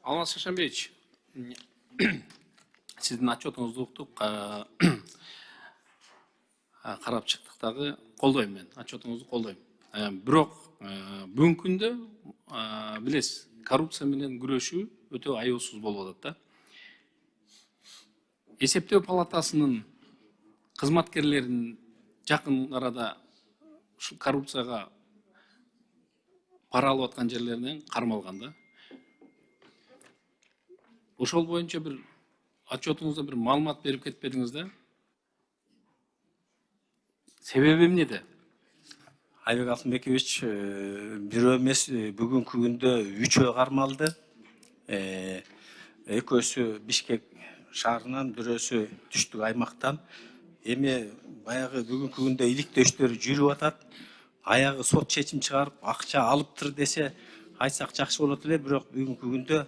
Алмаз Шашанбеевич, сіздің отчетыңызды ұқтық, қарап шықтық дағы қолдаймын мен, отчетыңызды қолдаймын. Бірақ бүгінгі күнде білесіз, коррупция менен күрөшүү өтө аяусыз болуп атат да. Есептөө палатасынын кызматкерлерин жакын арада ушул коррупцияга пара алып аткан жерлеринен кармалган да. Ошол боюнча бир отчетуңузда бир маалымат берип кетпедиңиз да? Себеби эмнеде? Айбек Алтынбекович, бирөө эмес, бүгүнкү күндө 3 кармалды. Экөөсү Бишкек шаарынан, бирөөсү түштүк аймактан. Эми баягы бүгүнкү күндө иликтөө иштери жүрүп атат. Аягы сот чечим чыгарып, акча алыптыр десе, айтсак жакшы болот эле, бирок бүгүнкү күндө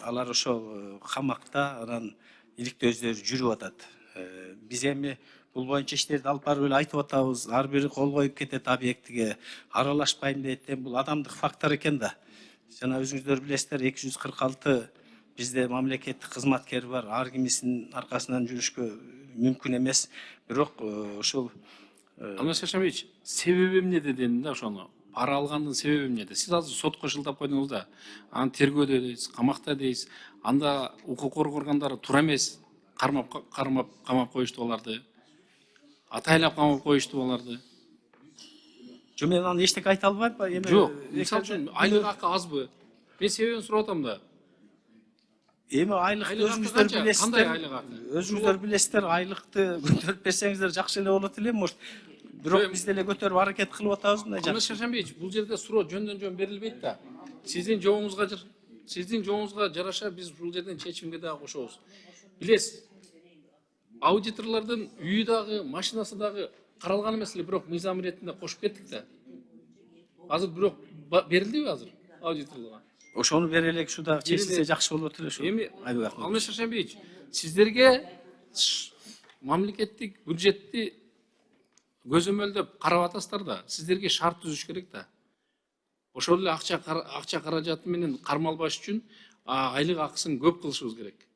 алар ошо камакта, анан иликтөө иштери жүрүп атат. Биз эми бул боюнча иштерди алып барып эле айтып атабыз, ар бири кол коюп кетет объектиге, аралашпайм дейт. Бул адамдык фактор экен да. Жана өзүңүздөр билесиздер, 246 бизде мамлекеттик кызматкер бар, ар кимисинин аркасынан жүрүшкө мүмкүн эмес. Бирок ошол Алмаз Шашанбеевич, себеби эмнеде дедим да ошону. Пара алгандын себеби эмнеде? Сиз азыр сотко жылдап койдуңуз да. Аны тергөөдө дейсиз, камакта дейсиз. Анда укук коргоо органдары туура эмес камап коюшту аларды. Атайлап камап коюшту аларды. Жо, мен аны эчтеке айта албайм. Жок, мисалы үчүн айлык акы азбы? Мен себебин сурап атам да. Эми айлыкты өзүңүздөр билесиздер. Кандай айлык акы? Өзүңүздөр билесиздер, айлыкты көтөрүп берсеңиздер жакшы эле болот эле, может. Бирок биз деле көтөрүп аракет кылып атабыз мындай жакшы. Алмаз Шашанбеевич, бул жерде суроо жөндөн берилбейт да. Сиздин жообуңузга жараша биз бул жерден чечимге дагы кошобуз. Билесиз, аудиторлордун үйү дагы, машинасы дагы каралган эмес эле, бирок мыйзам иретинде кошуп кеттик да. Азыр бирок берилдиби азыр аудиторлорго? Ошону бере элек, ушу дагы чечилсе жакшы болот эле ушу. Эми Алмаз Шашанбеевич, сиздерге мамлекеттик бюджетти көзөмөлдөп карап атасыздар да, сиздерге шарт түзүш керек да. Ошол эле акча каражаты менен кармалбаш үчүн айлык акысын көп кылышыбыз керек.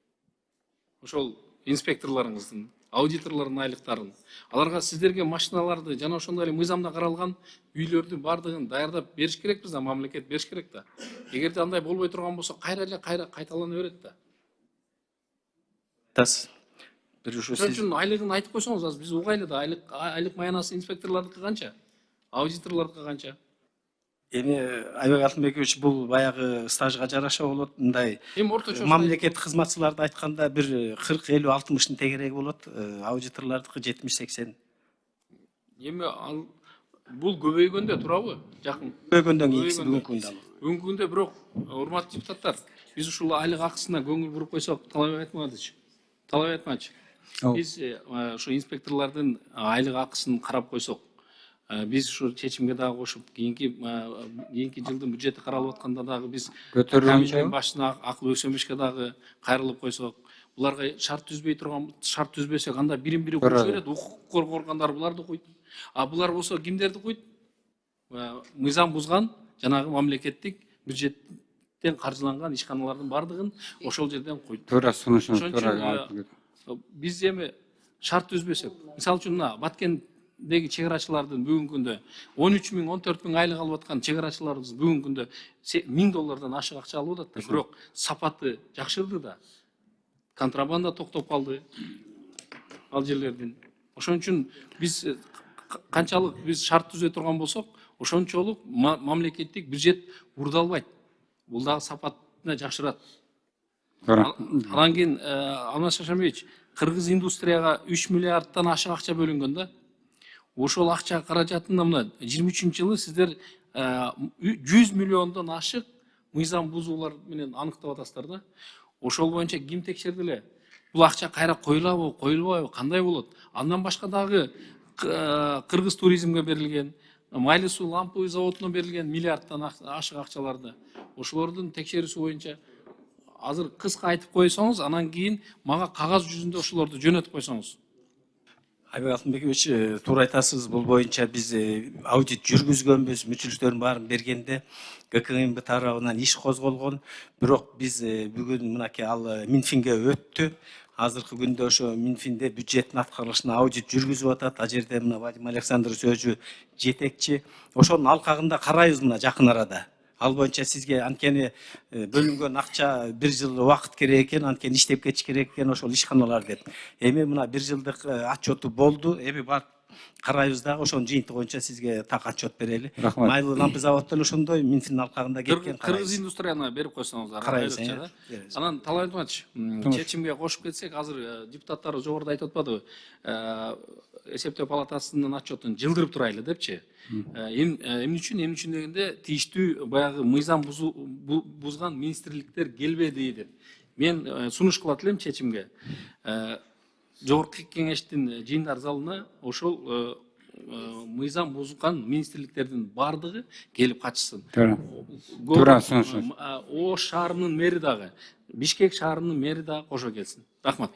Ошол инспекторлоруңуздун, аудиторлордун айлыктарын, аларга сиздерге машиналарды жана ошондой эле мыйзамда каралган үйлөрдүн баардыгын даярдап бериш керек, бизде мамлекет бериш керек да. Эгерде андай болбой турган болсо, кайра кайталана берет да. Тас. Ошон үчүн айлыгын айтып койсоңуз, азыр биз угайлы да, айлык маянасы инспекторлордуку канча, аудиторлордуку канча. Эми Айбек Алтынбекович, бул баягы стажга жараша болот. Мындай орточо мамлекеттик кызматчыларды айтканда бир 40-50-60-тын тегереги болот, аудиторлордуку 70-80. Эми бул көбөйгөндө турабы? Жакын. Көбөйгөндөн кийинкиси бүгүнкү күндө. Бүгүнкү күндө бирок, урматтуу депутаттар, биз ушул айлык акысына көңүл буруп койсок, талап айтмачы. Биз ушу инспекторлордун айлык акысын карап койсок, биз ушу чечимге дагы кошуп, кийинки жылдын бюджети каралып атканда дагы биз комитеттин башына акыл өсөмүшкө дагы кайрылып койсок, буларга шарт түзбөсөк, анда бирин-бири куйуп берет, укук коргоо органдары буларды куйт. Булар болсо кимдерди куйт? Мыйзам бузган, жанагы мамлекеттик бюджеттен каржыланган ишканалардын бардыгын ошол жерден куйт. Туура сунушун туура. Биз эми шарт түзбөсөк, мисалы үчүн мына Баткендеги чек-арачылардын бүгүнкү күндө 13 000, 14 000 айлык алып аткан чек-арачыларыбыз бүгүнкү күндө $1000 ашык акча алып атат да. Бирок сапаты жакшырды да. Контрабанда токтоп калды ал жерлердин. Ошон үчүн биз канчалык биз шарт түзө турган болсок, ошончолук мамлекеттик бюджет урдалбайт. Бул дагы сапатына жакшырат. Анан кийин Алмаз Шашанбеевич, кыргыз индустрияга 3 миллиардтан ашык акча бөлүнгөн да. Ошол акча каражатында мына 23-жылы сиздер 100 миллиондон ашык мыйзам бузуулар менен аныктап атасыздар да. Ошол боюнча ким текшерди эле? Бул акча кайра коюлабы, коюлбайбы, кандай болот? Андан башка дагы кыргыз туризмге берилген, Майлы суу ламповый заводуна берилген миллиардтан ашык акчаларды. Ошолордун текшерүүсү боюнча азыр кыска айтып койсоңуз, анан кийин мага кагаз жүзүндө ошолорду жөнөтүп койсоңуз. Айбек Алтынбекович, туура айтасыз. Бул боюнча биз аудит жүргүзгөнбүз, мүчүлүктөрдүн баарын бергенде ГКМБ тарабынан иш козголгон. Бирок биз бүгүн мынакей ал Минфинге өттү. Азыркы күндө ошо Минфинде бюджеттин аткарылышына аудит жүргүзүп атат. Ал жерде мына Вадим Александрович өзү жетекчи. Ошонун алкагында карайбыз мына жакын арада. Ал боюнча сизге анткени бөлүнгөн акча 1 жыл убакыт керек экен, анткени иштеп кетиш керек экен ошол ишканалар деп. Эми мына 1 жылдык отчету болду. Эми барып карайбыз дагы ошонун жыйынтыгы боюнча сизге так отчет берели. Рахмат. Майлы лампы заводу деле ошондой Минфиндин алкагында кеткен. Кыргыз индустрияны берип койсоңуздар. Карайбыз, айрыкча, беребиз. да. Анан Талай Антонович, чечимге кошуп кетсек, азыр депутаттар жогоруда айтып атпадыбы? Эсептөө палатасынын отчетун жылдырып турайлы депчи. Эмне үчүн дегенде тийиштүү баягы мыйзам бузган министрликтер келбеди деп. Мен сунуш кылат элем чечимге. Жогорку кеңештин жыйындар залына ошол мыйзам бузган министрликтердин бардыгы келип катышсын. Туура сунуш. Ош шаарынын мэри дагы, Бишкек шаарынын мэри дагы кошо келсин. Рахмат.